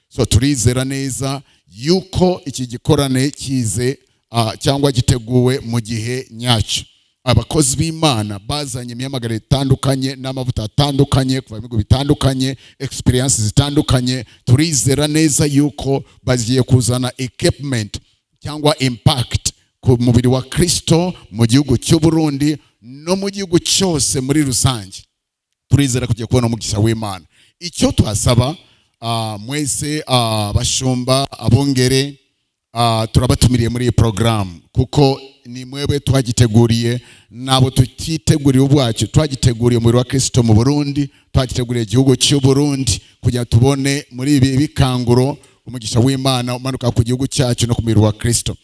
So turizera neza yuko iki gikorane kize cyangwa giteguwe mu gihe nyacyo. Abakozi b'Imana bazanye imyamagare itandukanye n'amavuta atandukanye kuva mu bigo bitandukanye, experience zitandukanye. Turizera neza yuko bagiye kuzana equipment cyangwa impact ku mubiri wa Kristo mu gihugu cy'u Burundi no mu gihugu cyose muri rusange. Turizera kugiye kubona umugisha w'Imana. Icyo twasaba mwese bashumba abongere turabatumiriye muri iyi program kuko ni mwebwe twagiteguriye nabo tutiteguriye ubwacu, twagiteguriye umubiri wa Kristo mu Burundi, twagiteguriye igihugu cy'u Burundi kugira tubone muri ibi bikanguro umugisha w'Imana umanuka ku gihugu cyacu no ku mubiri wa Kristo.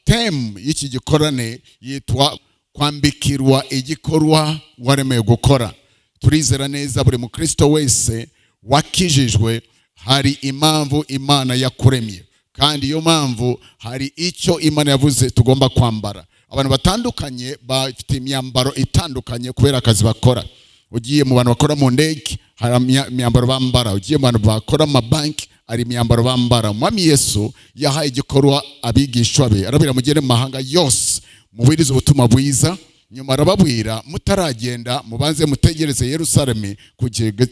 Theme y'iki gikorane yitwa kwambikirwa igikorwa waremeye gukora. Turizera neza buri mukristo wese wakijijwe hari impamvu Imana yakuremye, kandi iyo mpamvu hari icyo Imana yavuze tugomba kwambara. Abantu batandukanye bafite imyambaro itandukanye kubera akazi bakora. Ugiye mu bantu bakora mu ndege hari imyambaro bambara, ugiye mu bantu bakora mu banki hari imyambaro bambara. Mwami Yesu yahaye igikorwa abigishwa be, arabira mugere mu mahanga yose mubwirize ubutumwa bwiza, nyuma arababwira mutaragenda mubanze mutegereze Yerusalemu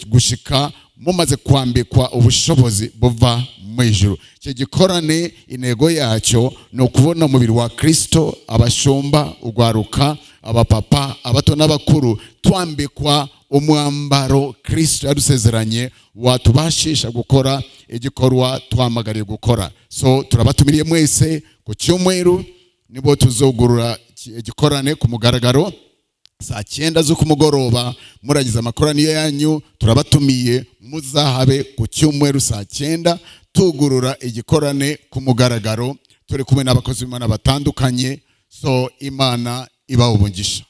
gushika mumaze kwambikwa ubushobozi buva mu ijuru. Icyo gikorane intego yacyo ni ukubona umubiri wa Kristo, abashumba, ugwaruka, abapapa, abato n'abakuru twambikwa umwambaro Kristo yadusezeranye watubashisha gukora igikorwa twamagariye gukora. So turabatumiriye mwese ku cyumweru nibo tuzogurura igikorane ku mugaragaro saa 9 zo kumugoroba. Muragize amakoraniro yanyu, turabatumiye muzahabe ku cyumweru saa 9 tugurura igikorane ku mugaragaro, turi kumwe n'abakozi b'Imana batandukanye. So Imana ibaho umugisha.